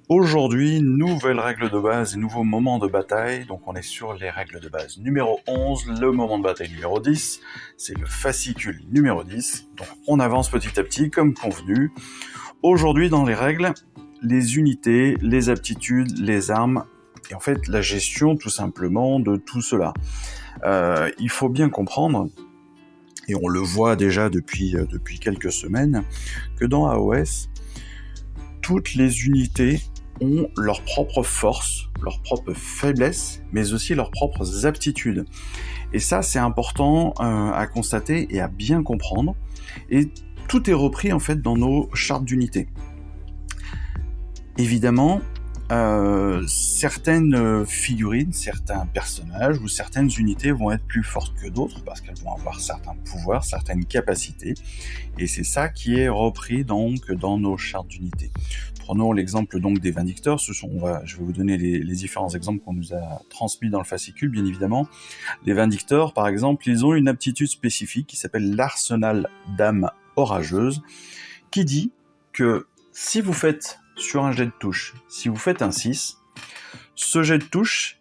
Aujourd'hui, nouvelles règles de base et nouveaux moments de bataille. Donc on est sur les règles de base numéro 11, le moment de bataille numéro 10, c'est le fascicule numéro 10. Donc on avance petit à petit comme convenu. Aujourd'hui dans les règles, les unités, les aptitudes, les armes, et en fait la gestion tout simplement de tout cela. Il faut bien comprendre, et on le voit déjà depuis quelques semaines, que dans AOS, toutes les unités ont leurs propres forces, leurs propres faiblesses, mais aussi leurs propres aptitudes. Et ça, c'est important à constater et à bien comprendre. Et tout est repris en fait dans nos chartes d'unités. Évidemment, certaines figurines, certains personnages ou certaines unités vont être plus fortes que d'autres parce qu'elles vont avoir certains pouvoirs, certaines capacités. Et c'est ça qui est repris donc dans nos chartes d'unités. Prenons l'exemple donc des Vindicteurs. Je vais vous donner les différents exemples qu'on nous a transmis dans le fascicule, bien évidemment. Les Vindicteurs, par exemple, ils ont une aptitude spécifique qui s'appelle l'arsenal d'âme orageuse, qui dit que si vous faites sur un jet de touche, si vous faites un 6, ce jet de touche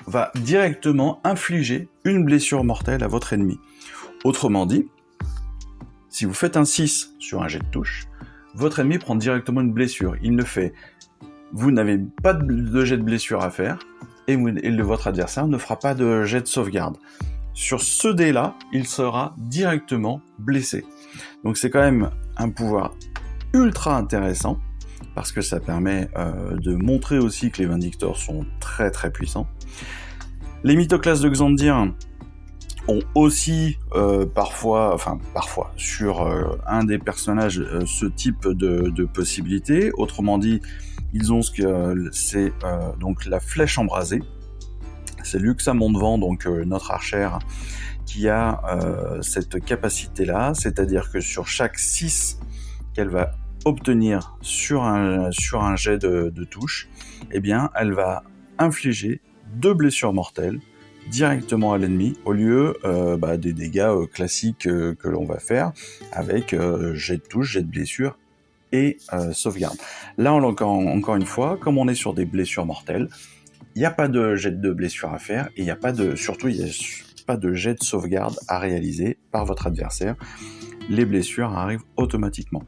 va directement infliger une blessure mortelle à votre ennemi. Autrement dit, si vous faites un 6 sur un jet de touche, votre ennemi prend directement une blessure. Vous n'avez pas de jet de blessure à faire, et votre adversaire ne fera pas de jet de sauvegarde. Sur ce dé-là, il sera directement blessé. Donc c'est quand même un pouvoir ultra intéressant, parce que ça permet de montrer aussi que les Vindicteurs sont très très puissants. Les mythoclastes de Xandir ont aussi parfois, sur un des personnages, ce type de possibilités. Autrement dit, ils ont donc la flèche embrasée. C'est Luxa Mondevent, donc notre archère, qui a cette capacité-là, c'est-à-dire que sur chaque 6 qu'elle va obtenir sur un jet de touche, eh bien, elle va infliger 2 blessures mortelles directement à l'ennemi, au lieu des dégâts classiques que l'on va faire avec jet de touche, jet de blessure et sauvegarde. Là, encore une fois, comme on est sur des blessures mortelles, il n'y a pas de jet de blessure à faire, et il n'y a pas de jet de sauvegarde à réaliser par votre adversaire. Les blessures arrivent automatiquement.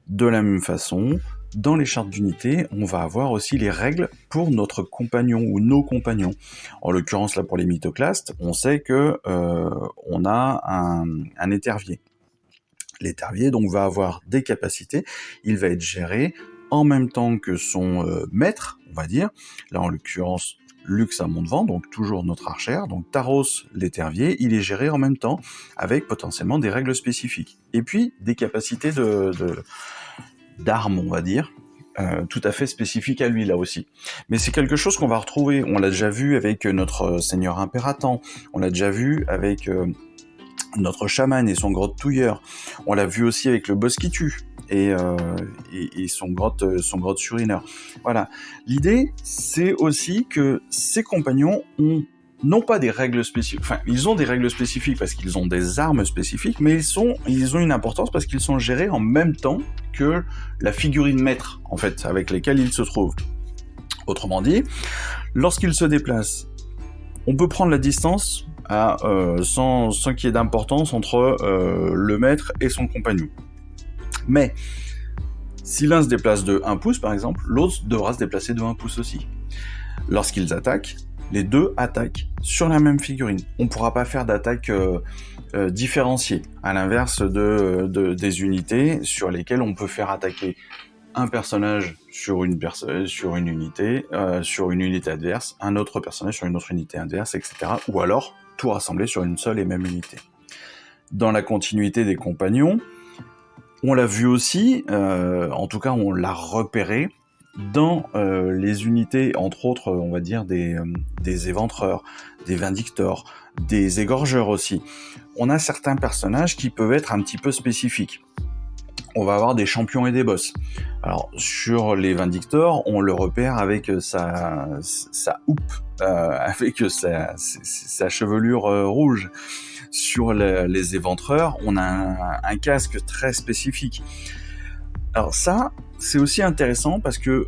De la même façon, dans les chartes d'unité, on va avoir aussi les règles pour notre compagnon ou nos compagnons. En l'occurrence, là, pour les mythoclastes, on sait que on a un étervier. L'étervier, donc, va avoir des capacités. Il va être géré en même temps que son maître, on va dire. Là, en l'occurrence, Luxa Mondevent, donc toujours notre archère. Donc Taros, l'étervier, il est géré en même temps, avec potentiellement des règles spécifiques. Et puis, des capacités d'armes, on va dire, tout à fait spécifiques à lui, là aussi. Mais c'est quelque chose qu'on va retrouver. On l'a déjà vu avec notre seigneur impératant. On l'a déjà vu avec notre chaman et son grotte touilleur. On l'a vu aussi avec le boss qui tue et son grotte surineur. Voilà. L'idée, c'est aussi que ces compagnons n'ont pas des règles spécifiques. Enfin, ils ont des règles spécifiques parce qu'ils ont des armes spécifiques, mais ils ont une importance parce qu'ils sont gérés en même temps que la figurine maître, en fait, avec lesquelles ils se trouvent. Autrement dit, lorsqu'ils se déplacent, on peut prendre la distance sans qu'il y ait d'importance entre le maître et son compagnon. Mais si l'un se déplace de 1 pouce, par exemple, l'autre devra se déplacer de 1 pouce aussi. Lorsqu'ils attaquent, les deux attaquent sur la même figurine. On ne pourra pas faire d'attaque différenciée, à l'inverse des unités sur lesquelles on peut faire attaquer un personnage sur une unité, sur une unité adverse, un autre personnage sur une autre unité adverse, etc. Ou alors tout rassembler sur une seule et même unité. Dans la continuité des compagnons, on l'a vu aussi, en tout cas on l'a repéré, dans les unités, entre autres, on va dire, des éventreurs, des vindicteurs, des égorgeurs aussi. On a certains personnages qui peuvent être un petit peu spécifiques. On va avoir des champions et des boss. Alors, sur les vindicteurs, on le repère avec sa houppe, avec sa chevelure rouge. Sur les éventreurs, on a un casque très spécifique. Alors ça, c'est aussi intéressant parce que,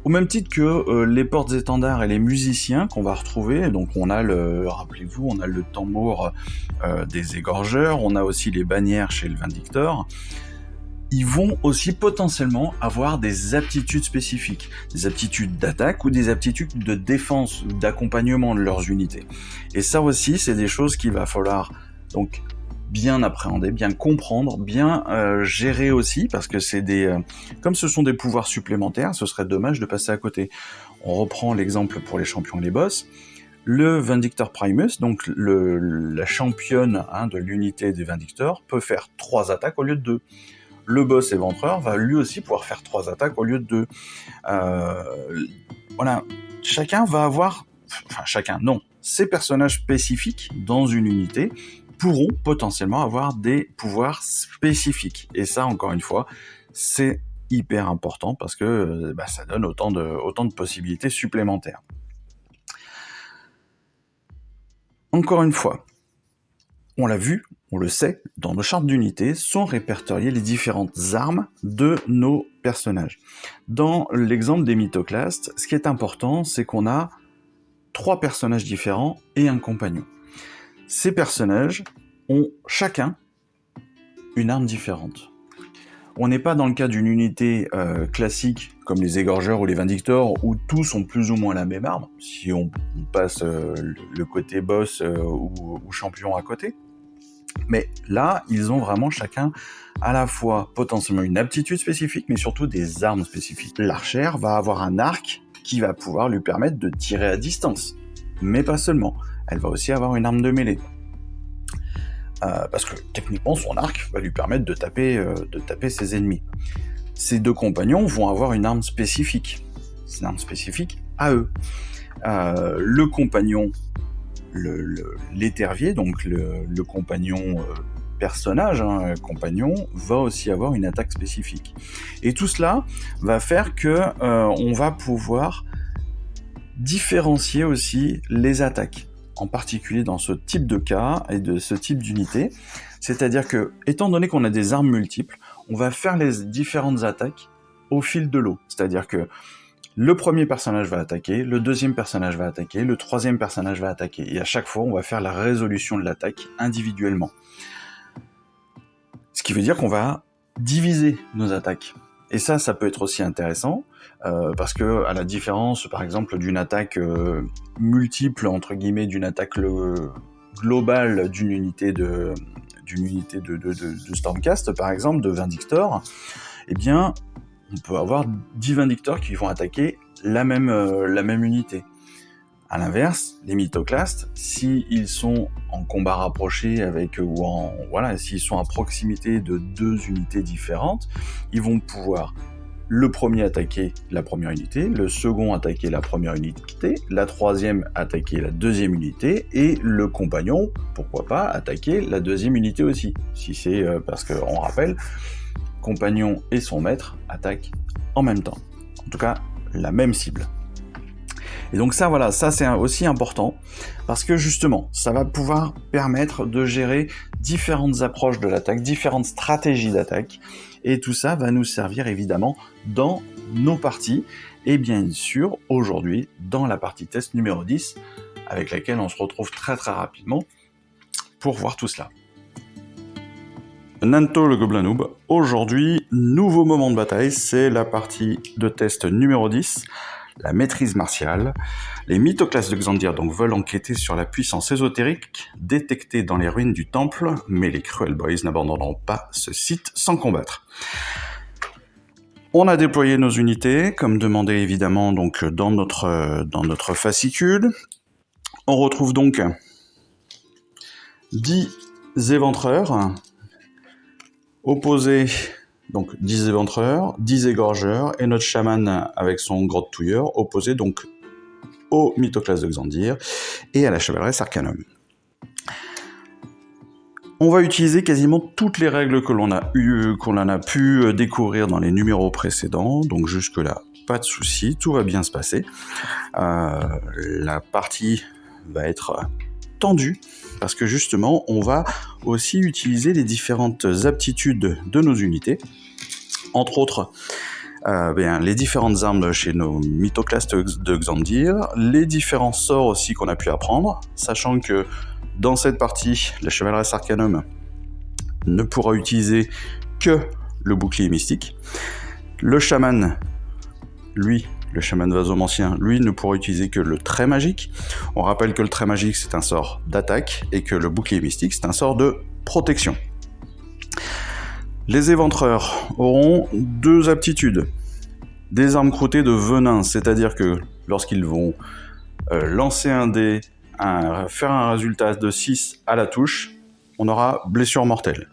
au même titre que les portes-étendards et les musiciens qu'on va retrouver, donc rappelez-vous, on a le tambour des égorgeurs, on a aussi les bannières chez le Vindictor. Ils vont aussi potentiellement avoir des aptitudes spécifiques, des aptitudes d'attaque ou des aptitudes de défense ou d'accompagnement de leurs unités. Et ça aussi, c'est des choses qu'il va falloir donc bien appréhender, bien comprendre, bien gérer aussi, parce que comme ce sont des pouvoirs supplémentaires, ce serait dommage de passer à côté. On reprend l'exemple pour les champions et les boss. Le Vindictor Primus, donc la championne de l'unité des Vindictors, peut faire 3 attaques au lieu de 2. Le boss éventreur va lui aussi pouvoir faire 3 attaques au lieu de 2. Voilà, chacun va avoir... Enfin, chacun, non. Ces personnages spécifiques dans une unité pourront potentiellement avoir des pouvoirs spécifiques. Et ça, encore une fois, c'est hyper important parce que ça donne autant de possibilités supplémentaires. Encore une fois, on l'a vu, on le sait, dans nos chartes d'unité sont répertoriées les différentes armes de nos personnages. Dans l'exemple des mythoclastes, ce qui est important, c'est qu'on a 3 personnages différents et un compagnon. Ces personnages ont chacun une arme différente. On n'est pas dans le cas d'une unité classique comme les égorgeurs ou les vindictors où tous ont plus ou moins la même arme, si on passe le côté boss ou champion à côté. Mais là, ils ont vraiment chacun à la fois potentiellement une aptitude spécifique, mais surtout des armes spécifiques. L'archère va avoir un arc qui va pouvoir lui permettre de tirer à distance, mais pas seulement. Elle va aussi avoir une arme de mêlée. Parce que techniquement, son arc va lui permettre de taper ses ennemis. Ces 2 compagnons vont avoir une arme spécifique. C'est une arme spécifique à eux. Le compagnon, l'étervier, donc le compagnon personnage, compagnon, va aussi avoir une attaque spécifique. Et tout cela va faire que on va pouvoir différencier aussi les attaques, en particulier dans ce type de cas et de ce type d'unité. C'est-à-dire que, étant donné qu'on a des armes multiples, on va faire les différentes attaques au fil de l'eau. C'est-à-dire que le premier personnage va attaquer, le deuxième personnage va attaquer, le troisième personnage va attaquer. Et à chaque fois, on va faire la résolution de l'attaque individuellement. Ce qui veut dire qu'on va diviser nos attaques. Et ça peut être aussi intéressant, parce que, à la différence, par exemple, d'une attaque multiple, entre guillemets, d'une attaque globale d'une unité de Stormcast, par exemple, de Vindictor, eh bien, on peut avoir 10 Vindictors qui vont attaquer la même unité. À l'inverse, les mythoclastes, s'ils sont en combat rapproché s'ils sont à proximité de 2 unités différentes, ils vont pouvoir le premier attaquer la première unité, le second attaquer la première unité, la troisième attaquer la deuxième unité, et le compagnon, pourquoi pas, attaquer la deuxième unité aussi. Si c'est parce qu'on rappelle, compagnon et son maître attaquent en même temps. En tout cas, la même cible. Et donc ça c'est aussi important, parce que justement, ça va pouvoir permettre de gérer différentes approches de l'attaque, différentes stratégies d'attaque, et tout ça va nous servir évidemment dans nos parties, et bien sûr, aujourd'hui, dans la partie test numéro 10, avec laquelle on se retrouve très très rapidement pour voir tout cela. Nanto le Gobelin Noob, aujourd'hui, nouveau moment de bataille, c'est la partie de test numéro 10, la maîtrise martiale. Les mythoclastes de Xandir donc veulent enquêter sur la puissance ésotérique détectée dans les ruines du temple, mais les Cruel Boys n'abandonneront pas ce site sans combattre. On a déployé nos unités, comme demandé évidemment donc dans notre fascicule. On retrouve donc 10 éventreurs, opposés, donc 10 éventreurs, 10 égorgeurs, et notre chaman avec son grotte-touilleur, opposé donc au mythoclaste de Xandir et à la chevaleresque Arcanum. On va utiliser quasiment toutes les règles qu'on en a pu découvrir dans les numéros précédents, donc jusque-là, pas de souci, tout va bien se passer. La partie va être tendue, parce que justement, on va aussi utiliser les différentes aptitudes de nos unités entre autres, les différentes armes chez nos mythoclastes de Xandir, les différents sorts aussi qu'on a pu apprendre, sachant que dans cette partie, la chevaleresque arcanum ne pourra utiliser que le bouclier mystique. Le chaman, lui, le chaman vasomancien, lui ne pourra utiliser que le trait magique. On rappelle que le trait magique, c'est un sort d'attaque et que le bouclier mystique, c'est un sort de protection. Les éventreurs auront 2 aptitudes. Des armes croûtées de venin, c'est-à-dire que lorsqu'ils vont lancer un dé, faire un résultat de 6 à la touche, on aura blessure mortelle.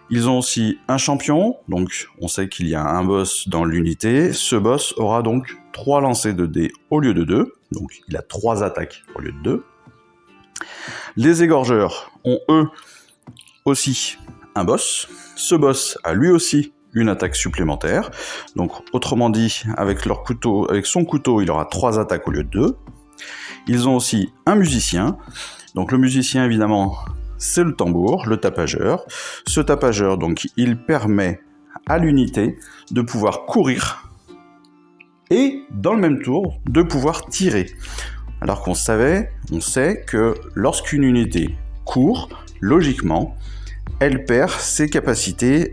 Ils ont aussi un champion, donc on sait qu'il y a un boss dans l'unité. Ce boss aura donc 3 lancers de dés au lieu de 2, donc il a 3 attaques au lieu de 2. Les égorgeurs ont eux aussi un boss. Ce boss a lui aussi une attaque supplémentaire. Donc autrement dit, avec son couteau, il aura 3 attaques au lieu de 2. Ils ont aussi un musicien. Donc le musicien, évidemment, c'est le tambour, le tapageur. Ce tapageur, donc, il permet à l'unité de pouvoir courir et, dans le même tour, de pouvoir tirer. Alors qu'on sait que lorsqu'une unité court, logiquement, elle perd ses capacités,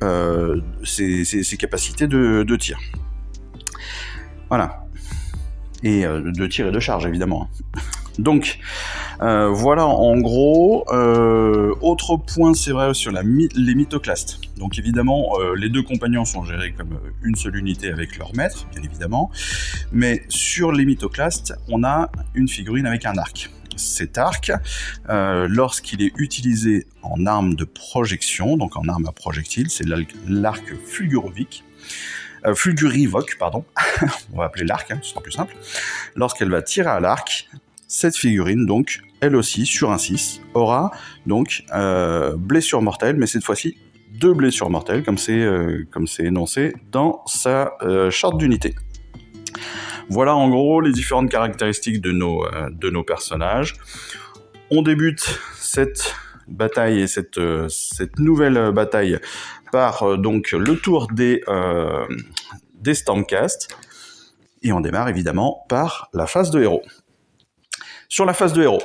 ses capacités de tir. Voilà. Et de tir et de charge, évidemment. Donc, voilà en gros. Autre point, c'est vrai, sur les mythoclastes. Donc évidemment, les 2 compagnons sont gérés comme une seule unité avec leur maître, bien évidemment. Mais sur les mythoclastes, on a une figurine avec un arc. Cet arc, lorsqu'il est utilisé en arme de projection, donc en arme à projectile, c'est l'arc fulgurivoque, on va appeler l'arc, ce sera plus simple. Lorsqu'elle va tirer à l'arc, cette figurine, donc, elle aussi, sur un 6, aura donc blessure mortelle, mais cette fois-ci 2 blessures mortelles, comme c'est énoncé dans sa charte d'unité. Voilà en gros les différentes caractéristiques de nos personnages. On débute cette bataille et cette nouvelle bataille par donc le tour des Stormcast, et on démarre évidemment par la phase de héros. Sur la phase de héros,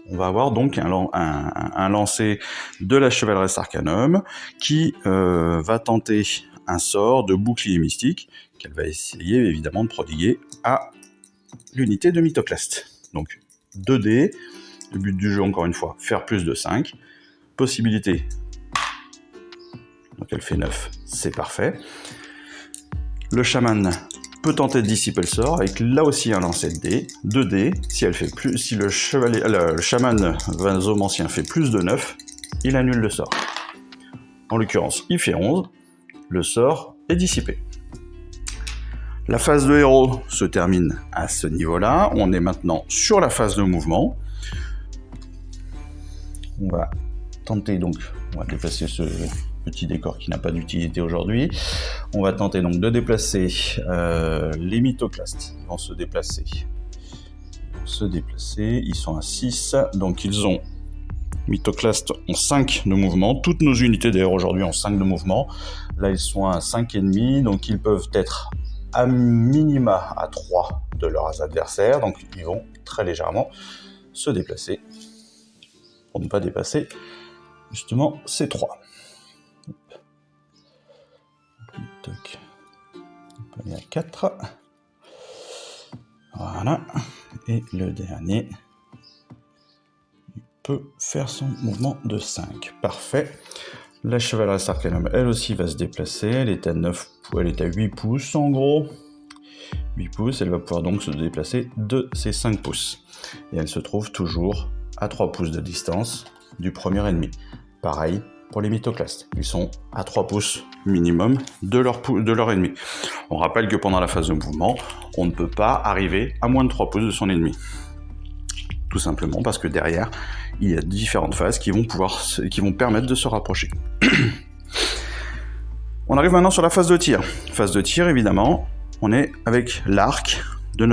on va avoir donc un lancer de la chevaleresque arcanum qui va tenter un sort de bouclier mystique qu'elle va essayer évidemment de prodiguer à l'unité de mythoclaste. Donc 2 dés, le but du jeu encore une fois, faire plus de 5, possibilité, donc elle fait 9, c'est parfait. Le chaman peut tenter de dissiper le sort avec là aussi un lancer de dés, 2 dés, si le chaman vasomancien fait plus de 9, il annule le sort. En l'occurrence, il fait 11, le sort est dissipé. La phase de héros se termine à ce niveau-là. On est maintenant sur la phase de mouvement. On va tenter donc, on va déplacer ce petit décor qui n'a pas d'utilité aujourd'hui. On va tenter donc de déplacer les mythoclastes. Ils vont se déplacer. Ils sont à 6, donc ils ont mythoclastes ont 5 de mouvement. Toutes nos unités d'ailleurs aujourd'hui ont 5 de mouvement. Là ils sont à 5,5, donc ils peuvent être à minima à 3 de leurs adversaires, donc ils vont très légèrement se déplacer pour ne pas dépasser justement ces 3. Toc. On peut aller à 4. Voilà. Et le dernier, il peut faire son mouvement de 5. Parfait. La chevaleresque arcanum, elle aussi va se déplacer. Elle est à 8 pouces en gros. 8 pouces, elle va pouvoir donc se déplacer de ses 5 pouces. Et elle se trouve toujours à 3 pouces de distance du premier ennemi. Pareil pour les mythoclastes. Ils sont à 3 pouces minimum de leur ennemi. On rappelle que pendant la phase de mouvement, on ne peut pas arriver à moins de 3 pouces de son ennemi. Tout simplement parce que derrière, il y a différentes phases qui vont permettre de se rapprocher. On arrive maintenant sur la phase de tir. Phase de tir, évidemment, on est avec l'arc de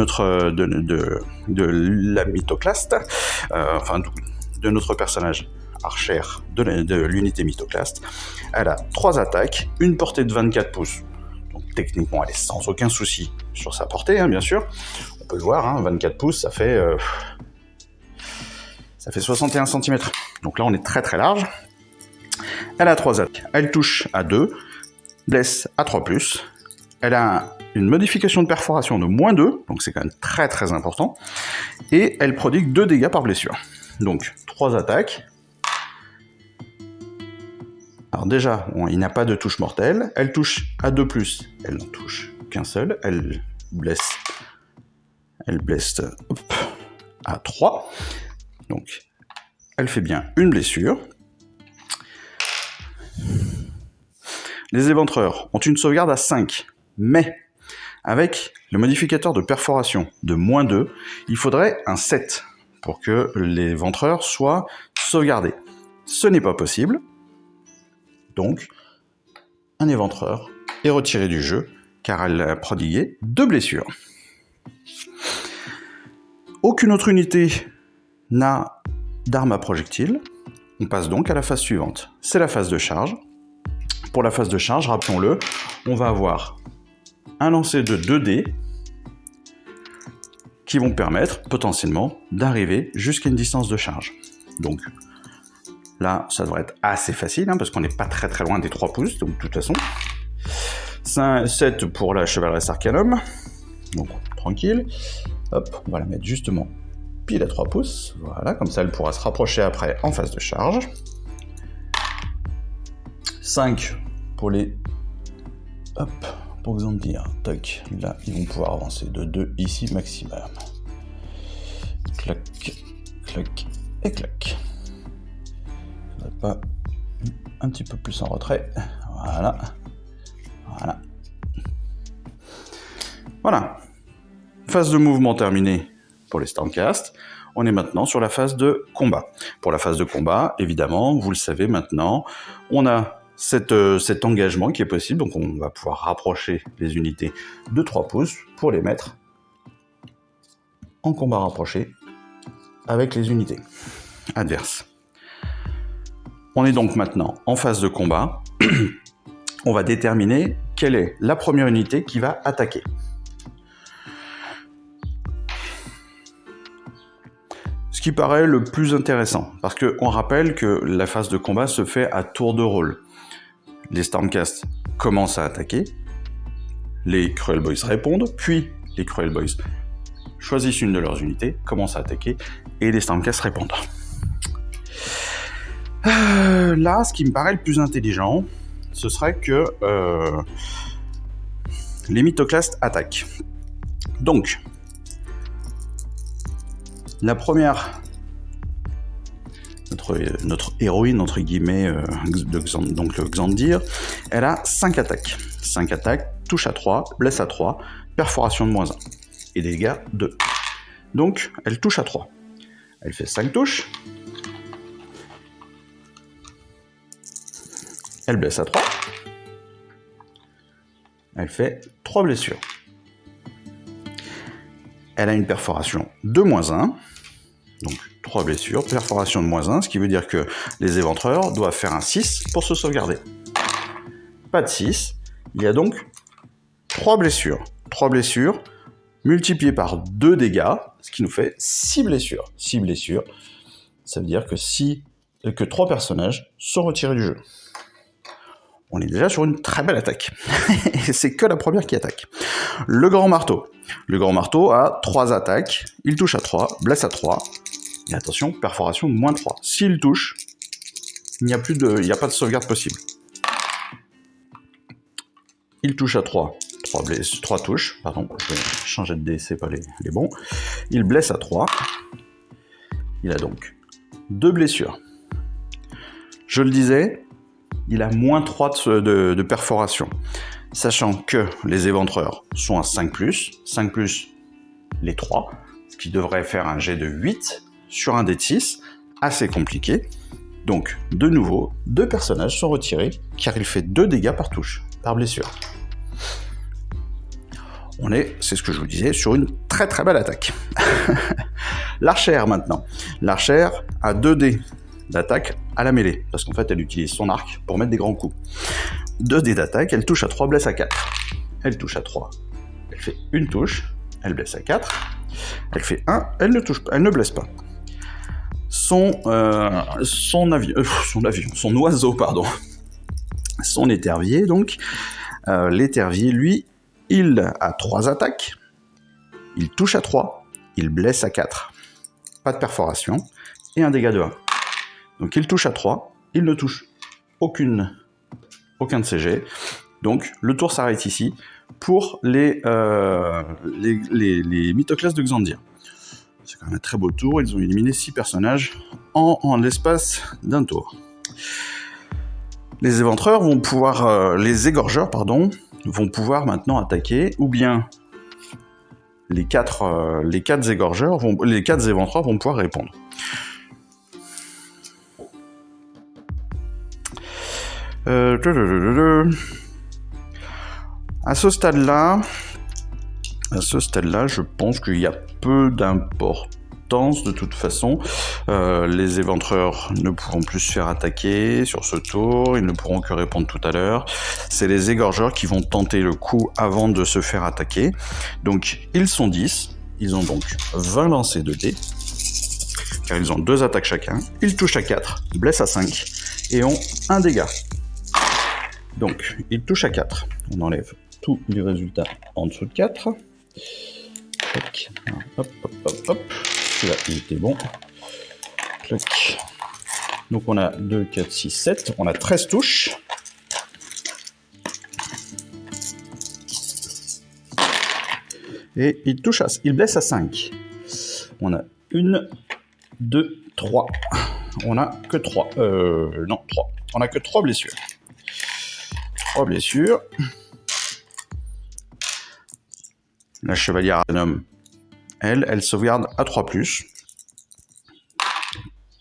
la mythoclaste, de notre personnage archère de l'unité mythoclaste. Elle a 3 attaques, une portée de 24 pouces techniquement, elle est sans aucun souci sur sa portée, hein, bien sûr. On peut le voir, hein, 24 pouces, ça fait 61 cm. Donc là, on est très très large. Elle a 3 attaques. Elle touche à 2, blesse à 3+. Elle a une modification de perforation de -2, donc c'est quand même très très important. Et elle prodigue 2 dégâts par blessure. Donc 3 attaques. Alors déjà, il n'a pas de touche mortelle. Elle touche à 2+, elle n'en touche qu'un seul. Elle blesse à 3. Donc elle fait bien une blessure. Les éventreurs ont une sauvegarde à 5, mais avec le modificateur de perforation de -2, il faudrait un 7 pour que l'éventreur soit sauvegardé. Ce n'est pas possible, donc un éventreur est retiré du jeu car elle a prodigué 2 blessures. Aucune autre unité n'a d'arme à projectile. On passe donc à la phase suivante. C'est la phase de charge. Pour la phase de charge, rappelons-le, on va avoir un lancer de 2 dés qui vont permettre potentiellement d'arriver jusqu'à une distance de charge. Donc là, ça devrait être assez facile, hein, parce qu'on n'est pas très très loin des 3 pouces, donc de toute façon. 7 pour la Chevaleresque Arcanum, donc tranquille. Hop, on va la mettre justement pile à 3 pouces, voilà, comme ça elle pourra se rapprocher après en phase de charge. 5 pour les... Hop, pour Xandir, toc, là ils vont pouvoir avancer de 2 ici maximum. Clac, clac et clac. Faudrait pas un petit peu plus en retrait, voilà, voilà. Voilà, phase de mouvement terminée pour les Stormcast. On est maintenant sur la phase de combat. Pour la phase de combat, évidemment, vous le savez maintenant, on a cet engagement qui est possible, donc on va pouvoir rapprocher les unités de 3 pouces pour les mettre en combat rapproché avec les unités adverses. On est donc maintenant en phase de combat. On va déterminer quelle est la première unité qui va attaquer. Ce qui paraît le plus intéressant, parce qu'on rappelle que la phase de combat se fait à tour de rôle. Les Stormcast commencent à attaquer, les Cruel Boys répondent, puis les Cruel Boys choisissent une de leurs unités, commencent à attaquer, et les Stormcast répondent. Là, ce qui me paraît le plus intelligent, ce serait que les Mythoclastes attaquent. Donc, la première, notre héroïne, entre guillemets, donc le Xandir, elle a 5 attaques. 5 attaques, touche à 3, blesse à 3, perforation de -1, et dégâts 2. Donc, elle touche à 3. Elle fait 5 touches. Elle blesse à 3. Elle fait 3 blessures. Elle a une perforation de -1. Donc 3 blessures, perforation de -1, ce qui veut dire que les éventreurs doivent faire un 6 pour se sauvegarder. Pas de 6, il y a donc 3 blessures. 3 blessures multipliées par 2 dégâts, ce qui nous fait 6 blessures. 6 blessures, ça veut dire que 3 personnages sont retirés du jeu. On est déjà sur une très belle attaque. Et c'est que la première qui attaque. Le Grand Marteau. Le Grand Marteau a 3 attaques, il touche à 3, blesse à 3, et attention, perforation de -3. S'il touche, il n'y a pas de sauvegarde possible. Il touche à 3, 3 touches, pardon, je vais changer de dé, c'est pas les bons. Il blesse à 3, il a donc 2 blessures. Je le disais, il a -3 de perforation, sachant que les éventreurs sont à 5+, 5+, les 3, ce qui devrait faire un jet de 8 sur un dé de 6, assez compliqué. Donc, de nouveau, 2 personnages sont retirés, car il fait 2 dégâts par touche, par blessure. On est, c'est ce que je vous disais, sur une très très belle attaque. L'archère maintenant. L'archère a 2 dés d'attaque à la mêlée, parce qu'en fait elle utilise son arc pour mettre des grands coups. 2 dés d'attaque, elle touche à 3, blesse à 4. elle touche à 3, elle fait une touche, elle blesse à 4, elle fait 1, elle ne touche pas, elle ne blesse pas. Son oiseau, pardon, son étervier, donc, l'étervier, lui, il a 3 attaques, il touche à 3, il blesse à 4, pas de perforation, et un dégât de 1. Donc il touche à 3, il ne touche aucun de ses jets, donc le tour s'arrête ici pour les mythoclastes de Xandir. C'est quand même un très beau tour, ils ont éliminé 6 personnages en l'espace d'un tour. Les éventreurs vont pouvoir, les égorgeurs, pardon, vont pouvoir maintenant attaquer, ou bien les 4 éventreurs vont pouvoir répondre. À ce stade-là, je pense qu'il y a peu d'importance de toute façon. Les éventreurs ne pourront plus se faire attaquer sur ce tour, ils ne pourront que répondre tout à l'heure. C'est les égorgeurs qui vont tenter le coup avant de se faire attaquer. Donc ils sont 10, ils ont donc 20 lancers de dés, car ils ont 2 attaques chacun. Ils touchent à 4, blessent à 5 et ont un dégât. Donc ils touchent à 4, on enlève tous les résultats en dessous de 4. Hop, hop, hop, hop, hop. Celui-là, il était bon. Clac. Donc on a 2, 4, 6, 7. On a 13 touches. Et il blesse à 5. On a 1, 2, 3. On a que 3. Non, 3. On a que 3 blessures. 3 blessures. La chevalière Arcanum, elle sauvegarde à 3+.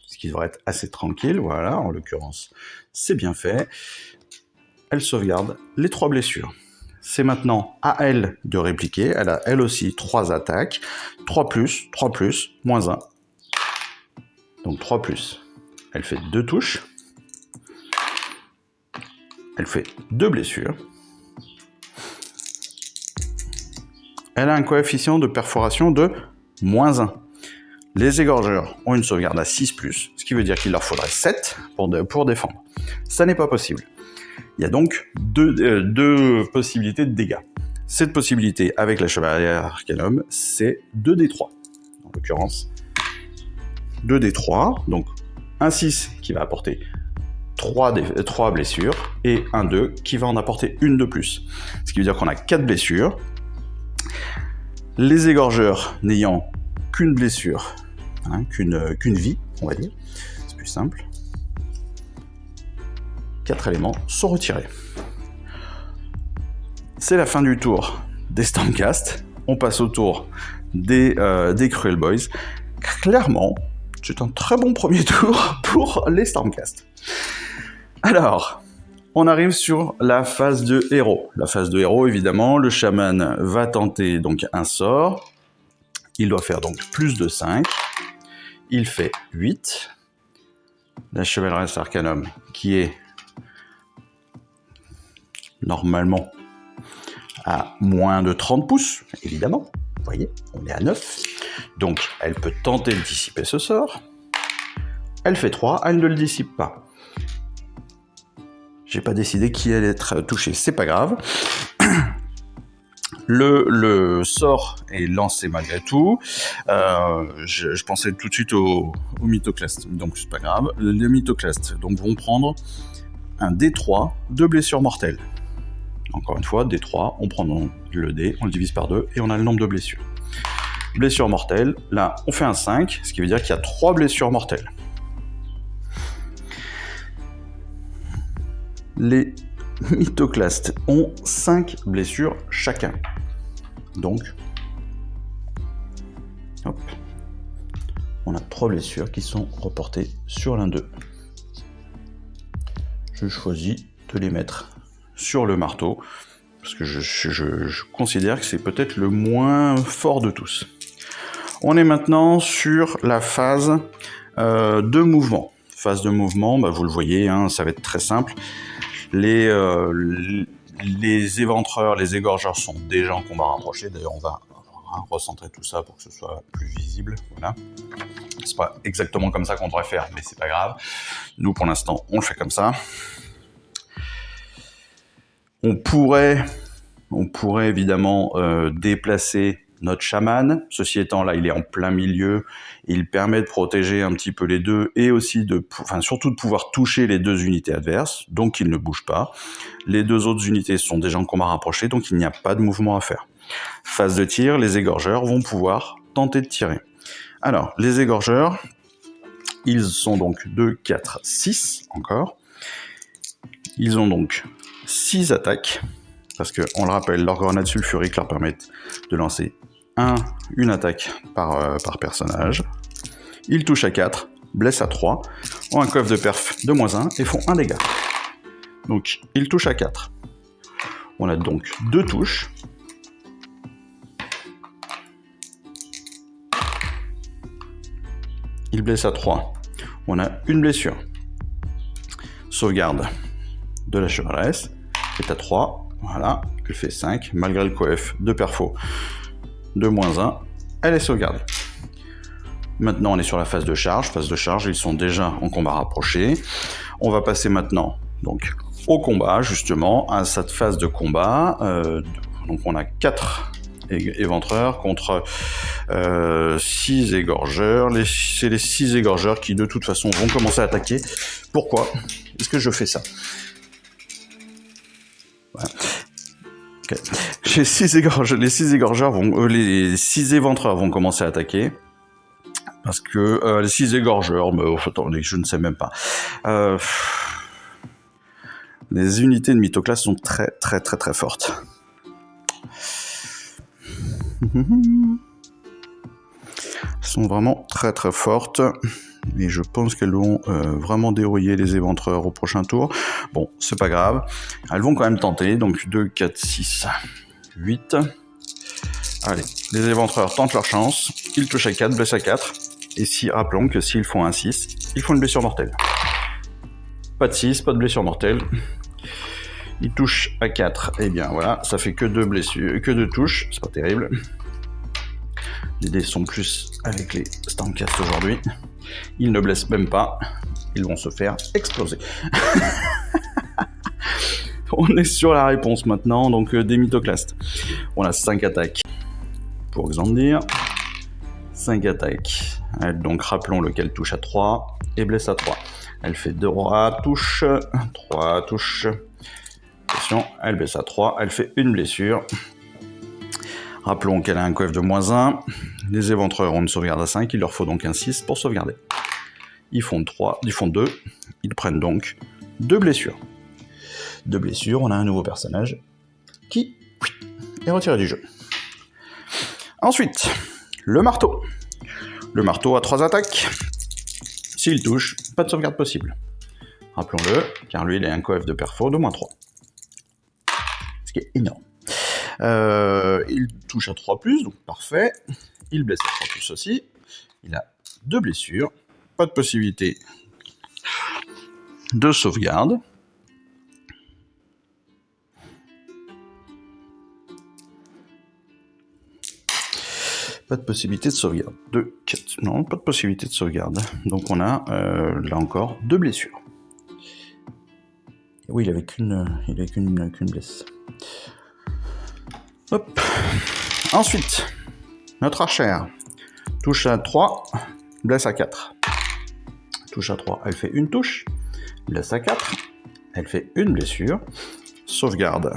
Ce qui devrait être assez tranquille, voilà, en l'occurrence, c'est bien fait. Elle sauvegarde les 3 blessures. C'est maintenant à elle de répliquer. Elle a elle aussi 3 attaques. 3+, 3+, moins 1. Donc 3+. Elle fait 2 touches. Elle fait 2 blessures. Elle a un coefficient de perforation de -1. Les égorgeurs ont une sauvegarde à 6+, ce qui veut dire qu'il leur faudrait 7 pour défendre. Ça n'est pas possible. Il y a donc deux possibilités de dégâts. Cette possibilité avec la chevalière Arcanum, c'est 2d3. En l'occurrence, 2d3, donc un 6 qui va apporter 3 blessures, et un 2 qui va en apporter une de plus. Ce qui veut dire qu'on a 4 blessures. Les égorgeurs n'ayant qu'une blessure, qu'une vie, on va dire, c'est plus simple. 4 éléments sont retirés. C'est la fin du tour des Stormcast. On passe au tour des Cruel Boys. Clairement, c'est un très bon premier tour pour les Stormcast. Alors, on arrive sur la phase de héros. La phase de héros, évidemment, le chaman va tenter donc un sort. Il doit faire donc plus de 5. Il fait 8. La chevalerie Arcanum, qui est normalement à moins de 30 pouces, évidemment. Vous voyez, on est à 9. Donc, elle peut tenter de dissiper ce sort. Elle fait 3, elle ne le dissipe pas. J'ai pas décidé qui allait être touché, c'est pas grave. Le sort est lancé malgré tout. Je pensais tout de suite au mythoclaste, donc c'est pas grave. Les mythoclastes donc, vont prendre un D3 de blessures mortelles. Encore une fois, D3, on prend le D, on le divise par 2 et on a le nombre de blessures. Blessures mortelles, là on fait un 5, ce qui veut dire qu'il y a 3 blessures mortelles. Les mythoclastes ont 5 blessures chacun. Donc, hop, on a 3 blessures qui sont reportées sur l'un d'eux. Je choisis de les mettre sur le marteau, parce que je considère que c'est peut-être le moins fort de tous. On est maintenant sur la phase de mouvement. Phase de mouvement, vous le voyez, ça va être très simple. Les les éventreurs, les égorgeurs sont déjà en combat rapproché. D'ailleurs, on va recentrer tout ça pour que ce soit plus visible. Voilà. C'est pas exactement comme ça qu'on devrait faire, mais c'est pas grave. Nous, pour l'instant, on le fait comme ça. On pourrait évidemment déplacer notre chaman. Ceci étant, là, il est en plein milieu. Il permet de protéger un petit peu les deux et aussi surtout de pouvoir toucher les deux unités adverses. Donc, il ne bouge pas. Les deux autres unités sont déjà en combat rapproché, donc il n'y a pas de mouvement à faire. Phase de tir, les égorgeurs vont pouvoir tenter de tirer. Alors, les égorgeurs, ils sont donc 2, 4, 6 encore. Ils ont donc 6 attaques, parce que, on le rappelle, leurs grenades sulfuriques leur permettent de lancer une attaque par personnage. Ils touchent à 4, blessent à 3, ont un coffre de perf de -1 et font 1 dégât. Donc, ils touchent à 4. On a donc 2 touches. Ils blessent à 3. On a une blessure. Sauvegarde de la chevresse. Est à 3. Voilà. Elle fait 5. Malgré le coef de perfo de -1. Elle est sauvegardée. Maintenant, on est sur la phase de charge. Phase de charge, ils sont déjà en combat rapproché. On va passer maintenant donc au combat, justement, à cette phase de combat. Donc, on a 4 éventreurs contre 6 égorgeurs. C'est les 6 égorgeurs qui, de toute façon, vont commencer à attaquer. Pourquoi est-ce que je fais ça? Voilà. Okay. Les 6 éventreurs vont commencer à attaquer. Parce que les 6 égorgeurs, mais attendez, je ne sais même pas. Les unités de mythoclaste sont très très très très fortes. Elles sont vraiment très très fortes. Et je pense qu'elles vont vraiment dérouiller les éventreurs au prochain tour. Bon, c'est pas grave. Elles vont quand même tenter. Donc 2, 4, 6, 8. Allez, les éventreurs tentent leur chance. Ils touchent à 4, blessent à 4. Et rappelons que s'ils font un 6, ils font une blessure mortelle. Pas de 6, pas de blessure mortelle. Ils touchent à 4. Eh bien voilà, ça fait que 2 blessures, que 2 touches. C'est pas terrible. Les dés sont plus avec les Stormcast aujourd'hui. Ils ne blessent même pas. Ils vont se faire exploser. On est sur la réponse maintenant, donc des mythoclastes. On a 5 attaques pour Xandir. 5 attaques. Donc rappelons lequel touche à 3 et blesse à 3. Elle fait 2 touches, 3 touches. Attention, elle blesse à 3, elle fait une blessure. Rappelons qu'elle a un coef de -1. Les éventreurs ont une sauvegarde à 5, il leur faut donc un 6 pour sauvegarder. Ils font 2, ils prennent donc 2 blessures. 2 blessures, on a un nouveau personnage qui est retiré du jeu. Ensuite, le marteau. Le marteau a 3 attaques. S'il touche, pas de sauvegarde possible. Rappelons-le, car lui, il a un coef de perfo de -3. Ce qui est énorme. Il touche à 3+, donc parfait. Il blesse à 3+, aussi. Il a 2 blessures. Pas de possibilité de sauvegarde. Pas de possibilité de sauvegarde. Non, pas de possibilité de sauvegarde. Donc on a, là encore, 2 blessures. Oui, il avait qu'une blesse. Hop. Ensuite, notre archère touche à 3, blesse à 4. Touche à 3, elle fait une touche. Blesse à 4, elle fait une blessure. Sauvegarde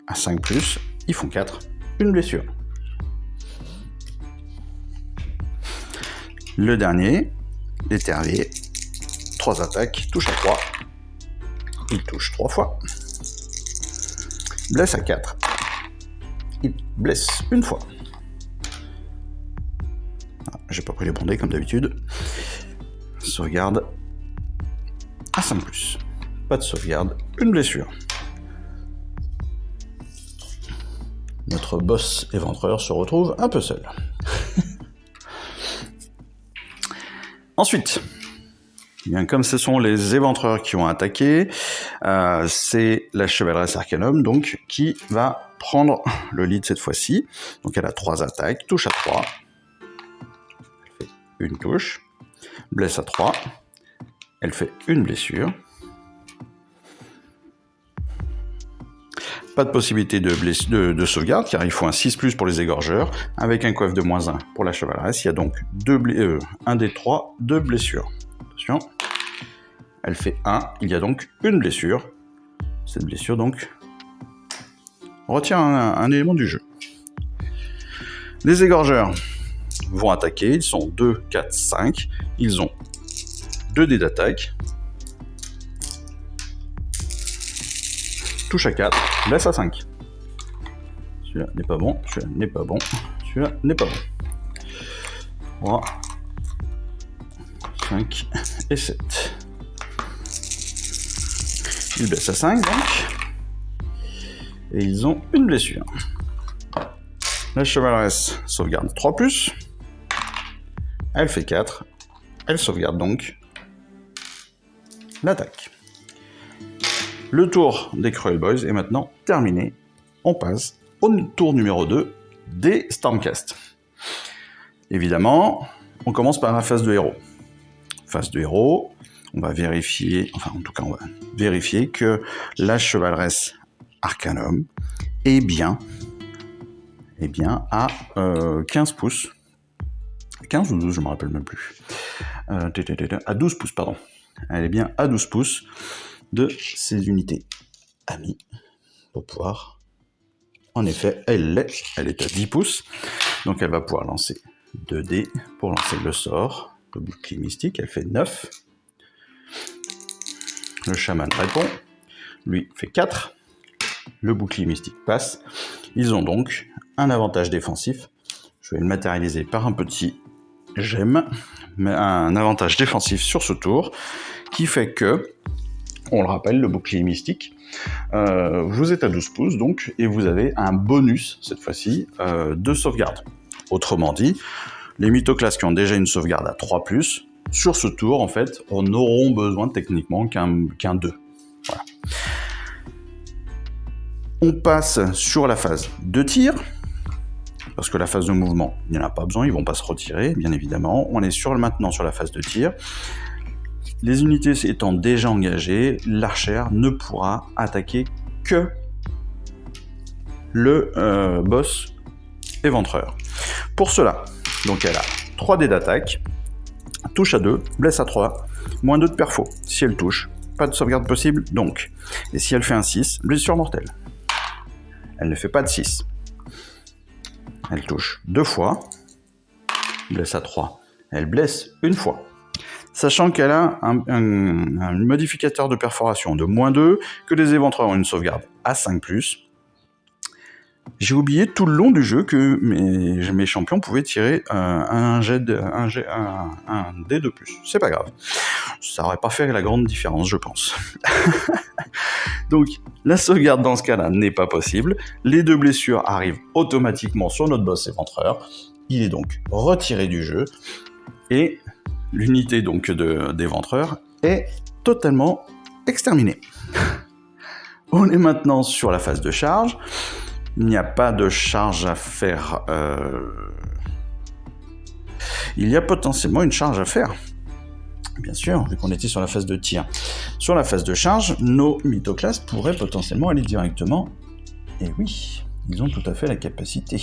à 5+, ils font 4, une blessure. Le dernier, l'étervier, 3 attaques, touche à 3. Il touche 3 fois. Blesse à 4. Il blesse une fois. Ah, j'ai pas pris les bondés comme d'habitude. Sauvegarde à 5+. Pas de sauvegarde, une blessure. Notre boss éventreur se retrouve un peu seul. Ensuite, Bien, comme ce sont les éventreurs qui ont attaqué, c'est la chevaleresse Arcanum donc qui va prendre le lead cette fois-ci. Donc elle a 3 attaques, touche à 3, elle fait une touche, blesse à 3, elle fait une blessure. Pas de possibilité de sauvegarde, car il faut un 6+, pour les égorgeurs, avec un coef de -1 pour la chevaleresse. Il y a donc un des 3, 2 blessures. Attention, elle fait 1, il y a donc une blessure. Cette blessure, donc, retient un élément du jeu. Les égorgeurs vont attaquer, ils sont 2, 4, 5. Ils ont 2 dés d'attaque. Touche à 4, blesse à 5. Celui-là n'est pas bon, celui-là n'est pas bon, celui-là n'est pas bon. 3, 5 et 7. Ils blessent à 5 donc. Et ils ont une blessure. La chevaleresse sauvegarde 3+. Elle fait 4. Elle sauvegarde donc l'attaque. Le tour des Cruel Boys est maintenant terminé. On passe au tour numéro 2 des Stormcast. Évidemment, on commence par la phase de héros. Phase de héros, on va vérifier, que la chevaleresse Arcanum est bien à 15 pouces. 15 ou 12, je ne me rappelle même plus. À 12 pouces, pardon. Elle est bien à 12 pouces de ses unités amies pour pouvoir... En effet, elle est à 10 pouces. Donc elle va pouvoir lancer 2 dés pour lancer le sort. Le bouclier mystique, elle fait 9. Le chaman répond. Lui fait 4. Le bouclier mystique passe. Ils ont donc un avantage défensif. Je vais le matérialiser par un petit gemme. Mais un avantage défensif sur ce tour qui fait que, on le rappelle, le bouclier mystique, vous êtes à 12 pouces donc, et vous avez un bonus, cette fois-ci, de sauvegarde. Autrement dit, les mythoclastes qui ont déjà une sauvegarde à 3+, sur ce tour, en fait, n'auront besoin techniquement qu'un 2. Voilà. On passe sur la phase de tir, parce que la phase de mouvement, il n'y en a pas besoin, ils ne vont pas se retirer, bien évidemment. On est maintenant sur la phase de tir. Les unités étant déjà engagées, l'archère ne pourra attaquer que le boss éventreur. Pour cela, donc elle a 3 dés d'attaque, touche à 2, blesse à 3, -2 de perfo. Si elle touche, pas de sauvegarde possible, donc. Et si elle fait un 6, blessure mortelle. Elle ne fait pas de 6. Elle touche 2 fois, blesse à 3. Elle blesse une fois. Sachant qu'elle a un modificateur de perforation de -2, que les éventreurs ont une sauvegarde à 5+. J'ai oublié tout le long du jeu que mes champions pouvaient tirer un dé de plus. C'est pas grave. Ça aurait pas fait la grande différence, je pense. Donc, la sauvegarde dans ce cas-là n'est pas possible. Les 2 blessures arrivent automatiquement sur notre boss éventreur. Il est donc retiré du jeu. Et l'unité donc d'éventreur est totalement exterminée. On est maintenant sur la phase de charge. Il n'y a pas de charge à faire. Il y a potentiellement une charge à faire. Bien sûr, vu qu'on était sur la phase de tir. Sur la phase de charge, nos mythoclastes pourraient potentiellement aller directement. Et oui, ils ont tout à fait la capacité.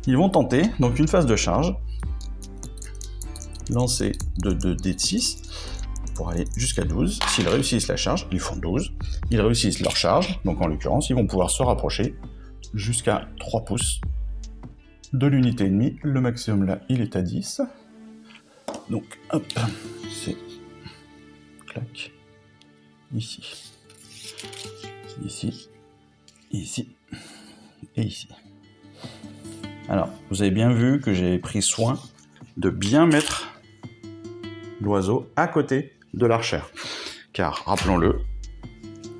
Ils vont tenter donc une phase de charge. Lancer de 2 dés de 6 pour aller jusqu'à 12. S'ils réussissent la charge, ils font 12. Ils réussissent leur charge, donc en l'occurrence, ils vont pouvoir se rapprocher jusqu'à 3 pouces de l'unité ennemie. Le maximum là, il est à 10. Donc, hop, c'est... Clac. Ici. Ici. Ici. Et ici. Alors, vous avez bien vu que j'ai pris soin de bien mettre l'oiseau à côté de l'archère. Car, rappelons-le,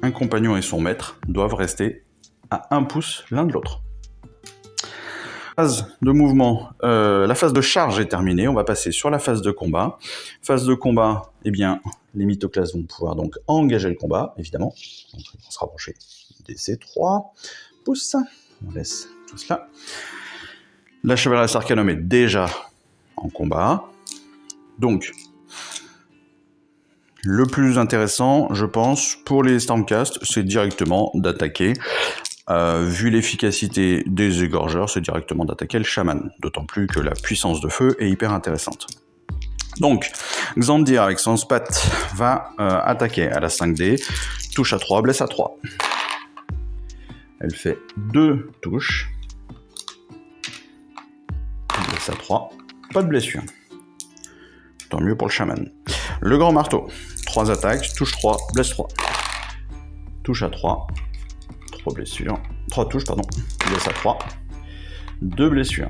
un compagnon et son maître doivent rester à 1 pouce l'un de l'autre. phase de mouvement, la phase de charge est terminée. On va passer sur la phase de combat. Phase de combat, eh bien, les mythoclastes vont pouvoir donc engager le combat, évidemment. Donc, ils vont se rapprocher des C3 pouces. On laisse tout cela. La chevaleresque Arcanum est déjà en combat. Donc, le plus intéressant, je pense, pour les Stormcast, c'est directement d'attaquer. Vu l'efficacité des égorgeurs, c'est directement d'attaquer le chaman. D'autant plus que la puissance de feu est hyper intéressante. Donc, Xandir avec son spat va attaquer à la 5D. Touche à 3, blesse à 3. Elle fait 2 touches. Blesse à 3. Pas de blessure. Tant mieux pour le chaman. Le grand marteau. 3 attaques. Touche 3, blesse 3. Touche à 3. 3 blessures. 3 touches, pardon. Blesse à 3. 2 blessures.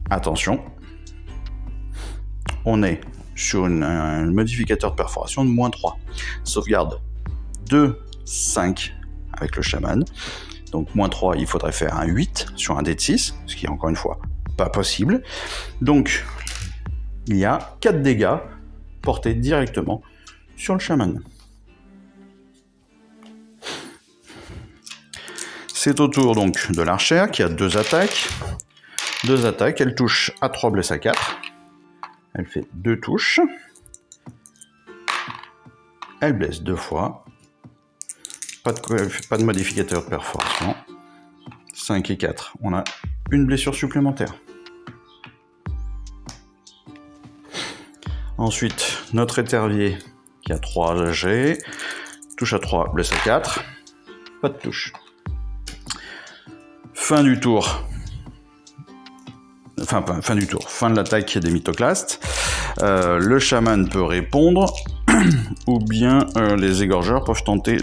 Attention. On est sur un modificateur de perforation de -3. Sauvegarde 2, 5 avec le chaman. Donc -3, il faudrait faire un 8 sur un dé de 6, ce qui est encore une fois pas possible. Donc, il y a 4 dégâts portés directement sur le chaman. C'est au tour donc de l'archère qui a 2 attaques. 2 attaques, elle touche à 3, blesse à 4. Elle fait 2 touches. Elle blesse 2 fois. Pas de modificateur de perforation. 5 et 4. On a une blessure supplémentaire. Ensuite, notre étervier qui a 3 AG. Touche à 3, blesse à 4. Pas de touche. Fin du tour. Fin du tour. Fin de l'attaque des mythoclastes. Le chaman peut répondre. Ou bien les égorgeurs peuvent tenter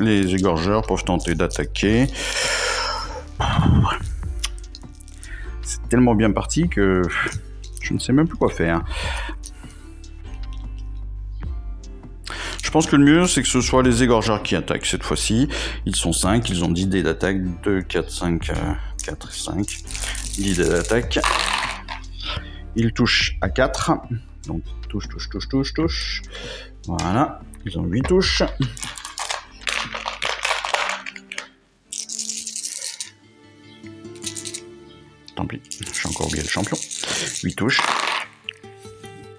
d'attaquer. C'est tellement bien parti que je ne sais même plus quoi faire. Je pense que le mieux, c'est que ce soit les égorgeurs qui attaquent cette fois-ci. Ils sont 5, ils ont 10 dés d'attaque. 2, 4, 5, 4 et 5. 10 dés d'attaque. Ils touchent à 4. Donc, touche. Voilà. Ils ont 8 touches. Tant pis, j'ai encore oublié le champion. 8 touches.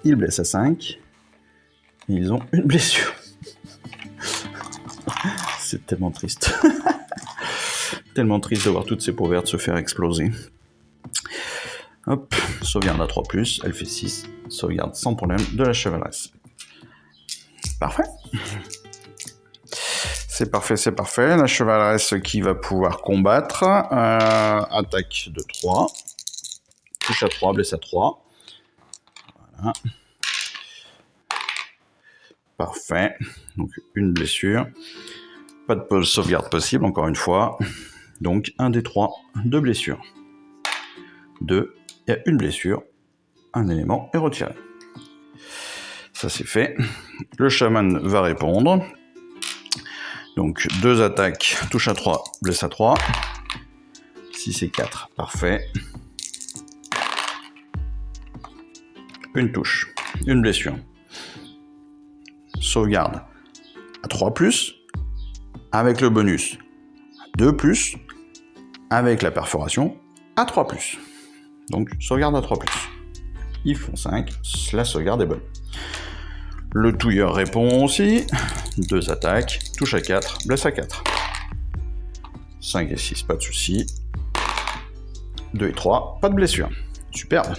Ils blessent à 5. Et ils ont une blessure. C'est tellement triste. Tellement triste de voir toutes ces peaux vertes se faire exploser. Hop, sauvegarde à 3+, elle fait 6. Sauvegarde sans problème de la chevaleresse. Parfait. C'est parfait. La chevaleresse qui va pouvoir combattre. Attaque de 3. Touche à 3, blesse à 3. Voilà. Parfait. Donc une blessure. Pas de sauvegarde possible, encore une fois. Donc 1 des 3 de blessure. 2, il y a une blessure. Un élément est retiré. Ça c'est fait. Le chaman va répondre. Donc 2 attaques, touche à 3, blesse à 3. 6 et 4, parfait. Une touche, une blessure. Sauvegarde à 3+, avec le bonus à 2+, avec la perforation à 3+. Donc sauvegarde à 3+. Ils font 5, la sauvegarde est bonne. Le touilleur répond aussi. 2 attaques, touche à 4, blesse à 4. 5 et 6, pas de soucis. 2 et 3, pas de blessure. Superbe.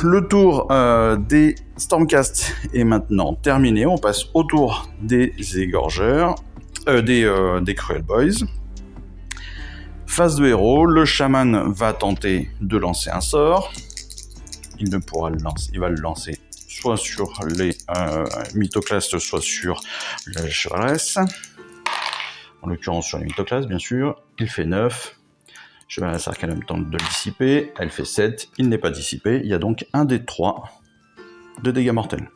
Le tour des Stormcast est maintenant terminé. On passe au tour des égorgeurs, des Cruel Boys. Phase de héros, le chaman va tenter de lancer un sort. Il ne pourra le lancer, il va le lancer soit sur les mythoclastes, soit sur la chevaleresse. En l'occurrence sur les mythoclastes, bien sûr. Il fait 9. Chevaleresque Arcanum tente de le dissiper. Elle fait 7. Il n'est pas dissipé. Il y a donc un des 3 de dégâts mortels.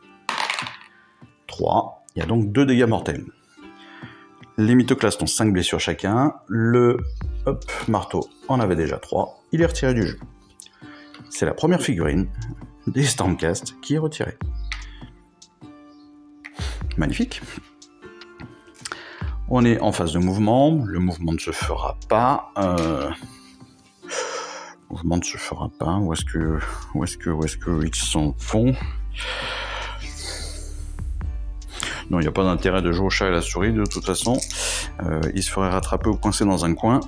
3. Il y a donc 2 dégâts mortels. Les mythoclastes ont 5 blessures chacun. Le marteau en avait déjà 3. Il est retiré du jeu. C'est la première figurine des Stormcast qui est retirée. Magnifique. On est en phase de mouvement. Le mouvement ne se fera pas. Où est-ce que ils s'en font? Non, il n'y a pas d'intérêt de jouer au chat et à la souris, de toute façon. Il se ferait rattraper ou coincer dans un coin.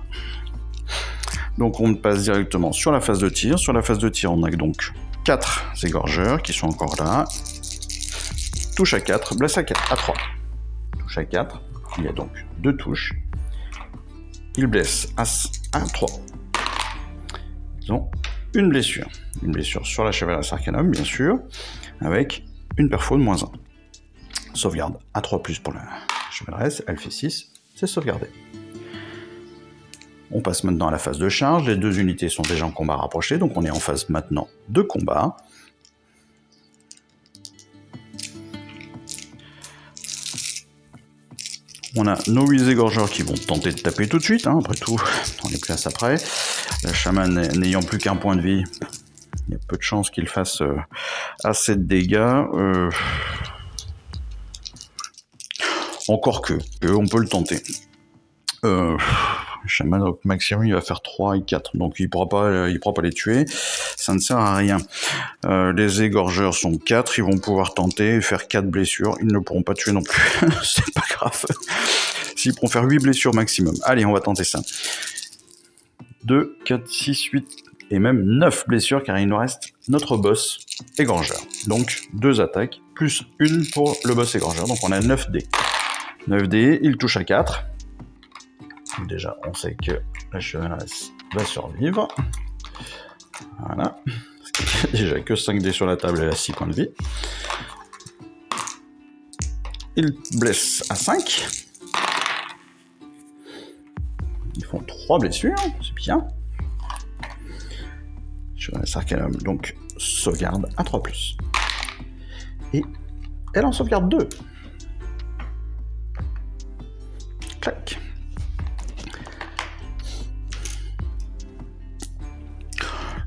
Donc on passe directement sur la phase de tir. Sur la phase de tir, on a donc 4 égorgeurs qui sont encore là. Touche à 4, blesse à 4, à 3. Touche à 4, il y a donc 2 touches. Il blesse à 3. Ils ont une blessure. Une blessure sur la chevaleresque arcanum, bien sûr, avec une perfo de -1. Sauvegarde à 3+, pour la chevaleresque, elle fait 6, c'est sauvegardé. On passe maintenant à la phase de charge, les 2 unités sont déjà en combat rapproché, donc on est en phase maintenant de combat. On a nos 8 égorgeurs qui vont tenter de taper tout de suite, hein, après tout, on est plus à ça près. La chamane n'ayant plus qu'un point de vie, il y a peu de chances qu'il fasse assez de dégâts. Encore que, on peut le tenter. Shaman au maximum, il va faire 3 et 4, donc il pourra pas les tuer, ça ne sert à rien. Les égorgeurs sont 4, ils vont pouvoir tenter, faire 4 blessures, ils ne pourront pas tuer non plus, c'est pas grave. S'ils pourront faire 8 blessures maximum, allez, on va tenter ça. 2, 4, 6, 8, et même 9 blessures, car il nous reste notre boss égorgeur. Donc 2 attaques, plus 1 pour le boss égorgeur, donc on a 9 dés. 9 dés, il touche à 4. Déjà, on sait que la chevaleresque va survivre. Voilà. Parce qu'il n'y a déjà que 5 dés sur la table, elle a 6 points de vie. Il blesse à 5. Ils font 3 blessures, c'est bien. Chevaleresque arcanum, donc sauvegarde à 3+. Et elle en sauvegarde 2. Clac.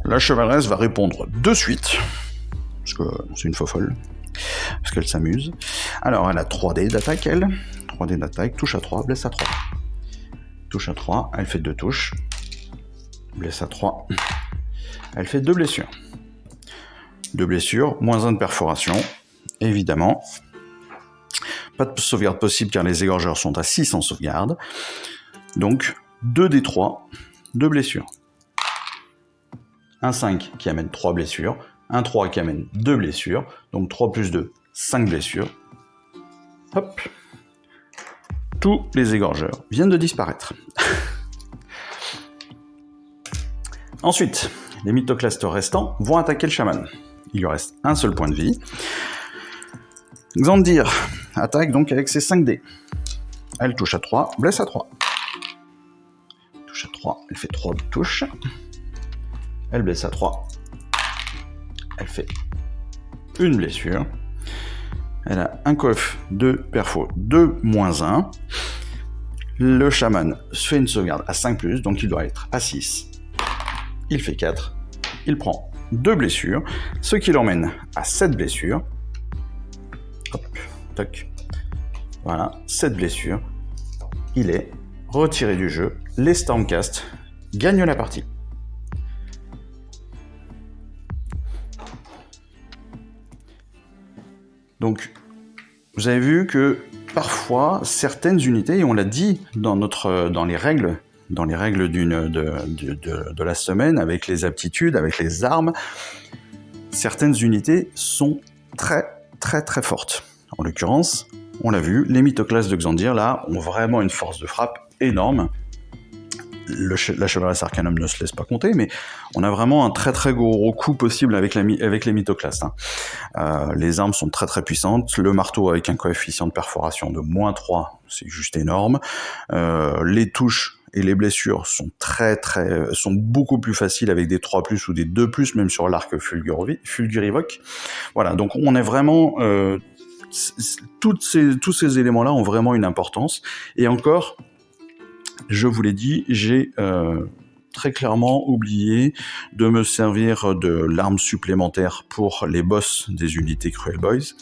La chevaleresque va répondre de suite, parce que c'est une faux folle, parce qu'elle s'amuse. Alors, elle a 3 dés d'attaque, elle. 3 dés d'attaque, touche à 3, blesse à 3. Touche à 3, elle fait 2 touches. Blesse à 3. Elle fait 2 blessures. 2 blessures, -1 de perforation, évidemment. Pas de sauvegarde possible car les égorgeurs sont à 6 en sauvegarde. Donc, 2 des 3, 2 blessures. Un 5 qui amène 3 blessures, un 3 qui amène 2 blessures, donc 3 plus 2, 5 blessures. Hop. Tous les égorgeurs viennent de disparaître. Ensuite, les mythoclastes restants vont attaquer le chaman. Il lui reste un seul point de vie. Xandir attaque donc avec ses 5 dés. Elle touche à 3, blesse à 3. Touche à 3, elle fait 3 touches. Elle blesse à 3. Elle fait une blessure. Elle a un coffre de perfo de -1. Le chaman fait une sauvegarde à 5+, donc il doit être à 6. Il fait 4. Il prend 2 blessures, ce qui l'emmène à 7 blessures. Hop, toc. Voilà, 7 blessures. Il est retiré du jeu. Les Stormcast gagnent la partie. Donc, vous avez vu que parfois, certaines unités, et on l'a dit dans les règles de la semaine, avec les aptitudes, avec les armes, certaines unités sont très très très fortes. En l'occurrence, on l'a vu, les mythoclastes de Xandir, là, ont vraiment une force de frappe énorme. La chevaleresque arcanum ne se laisse pas compter, mais on a vraiment un très très gros coup possible avec les mythoclastes. Les armes sont très très puissantes, le marteau avec un coefficient de perforation de -3, c'est juste énorme. Les touches et les blessures sont beaucoup plus faciles avec des 3+, ou des 2+, même sur l'arc Fulgurivoque. Voilà, donc on est vraiment... tous ces éléments-là ont vraiment une importance. Et encore, je vous l'ai dit, j'ai très clairement oublié de me servir de l'arme supplémentaire pour les boss des unités Cruel Boys,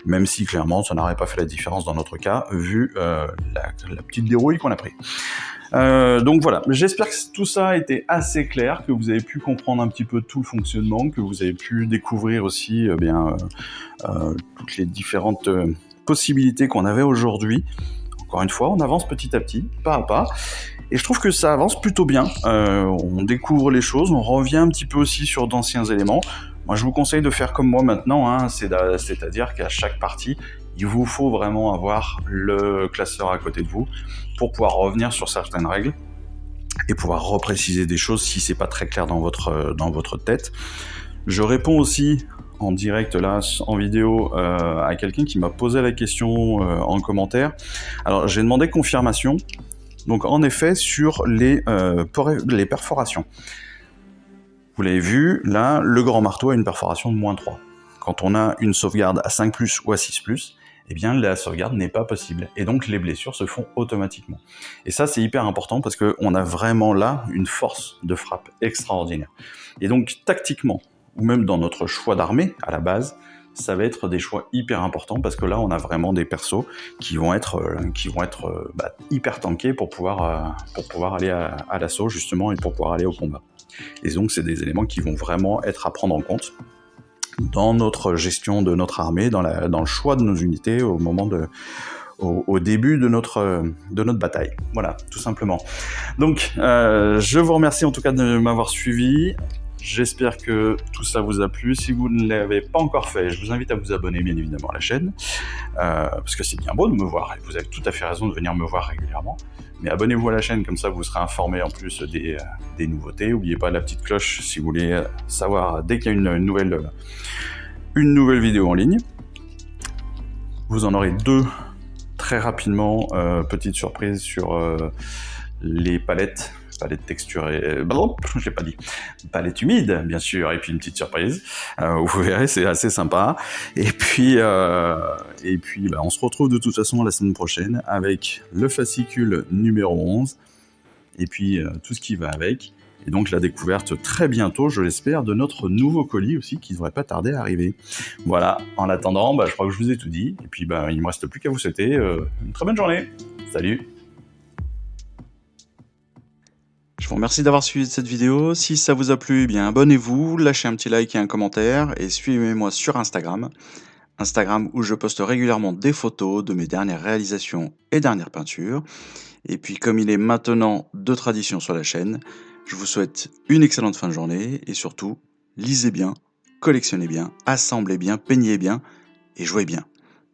même si clairement ça n'aurait pas fait la différence dans notre cas, vu la petite dérouille qu'on a pris. Donc voilà, j'espère que tout ça a été assez clair, que vous avez pu comprendre un petit peu tout le fonctionnement, que vous avez pu découvrir aussi toutes les différentes possibilités qu'on avait aujourd'hui. Encore une fois, on avance petit à petit, pas à pas, et je trouve que ça avance plutôt bien. On découvre les choses, on revient un petit peu aussi sur d'anciens éléments. Moi, je vous conseille de faire comme moi maintenant, hein, c'est-à-dire qu'à chaque partie, il vous faut vraiment avoir le classeur à côté de vous pour pouvoir revenir sur certaines règles et pouvoir repréciser des choses si c'est pas très clair dans votre tête. Je réponds aussi en direct là, en vidéo, à quelqu'un qui m'a posé la question en commentaire. Alors j'ai demandé confirmation. Donc en effet, sur les perforations. Vous l'avez vu, là, le grand marteau a une perforation de -3. Quand on a une sauvegarde à 5+, ou à 6+, eh bien la sauvegarde n'est pas possible. Et donc les blessures se font automatiquement. Et ça, c'est hyper important parce qu'on a vraiment là une force de frappe extraordinaire. Et donc tactiquement, ou même dans notre choix d'armée à la base, ça va être des choix hyper importants parce que là, on a vraiment des persos qui vont être hyper tankés pour pouvoir aller à l'assaut justement et pour pouvoir aller au combat. Et donc, c'est des éléments qui vont vraiment être à prendre en compte dans notre gestion de notre armée, dans le choix de nos unités au début de notre bataille. Voilà, tout simplement. Donc, je vous remercie en tout cas de m'avoir suivi. J'espère que tout ça vous a plu. Si vous ne l'avez pas encore fait, je vous invite à vous abonner bien évidemment à la chaîne, parce que c'est bien beau de me voir, et vous avez tout à fait raison de venir me voir régulièrement. Mais abonnez-vous à la chaîne, comme ça vous serez informé en plus des nouveautés. N'oubliez pas la petite cloche si vous voulez savoir dès qu'il y a une nouvelle vidéo en ligne. Vous en aurez 2 très rapidement, petite surprise sur les palettes texturées, je l'ai pas dit, palettes humides bien sûr, et puis une petite surprise, vous verrez, c'est assez sympa, et puis on se retrouve de toute façon la semaine prochaine avec le fascicule numéro 11, et puis tout ce qui va avec, et donc la découverte très bientôt, je l'espère, de notre nouveau colis aussi, qui ne devrait pas tarder à arriver. Voilà, en attendant, je crois que je vous ai tout dit, et puis il ne me reste plus qu'à vous souhaiter une très bonne journée. Salut! Je vous remercie d'avoir suivi cette vidéo. Si ça vous a plu, eh bien abonnez-vous, lâchez un petit like et un commentaire, et suivez-moi sur Instagram où je poste régulièrement des photos de mes dernières réalisations et dernières peintures. Et puis comme il est maintenant de tradition sur la chaîne, je vous souhaite une excellente fin de journée, et surtout, lisez bien, collectionnez bien, assemblez bien, peignez bien, et jouez bien.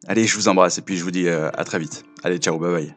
Allez, je vous embrasse, et puis je vous dis à très vite. Allez, ciao, bye bye.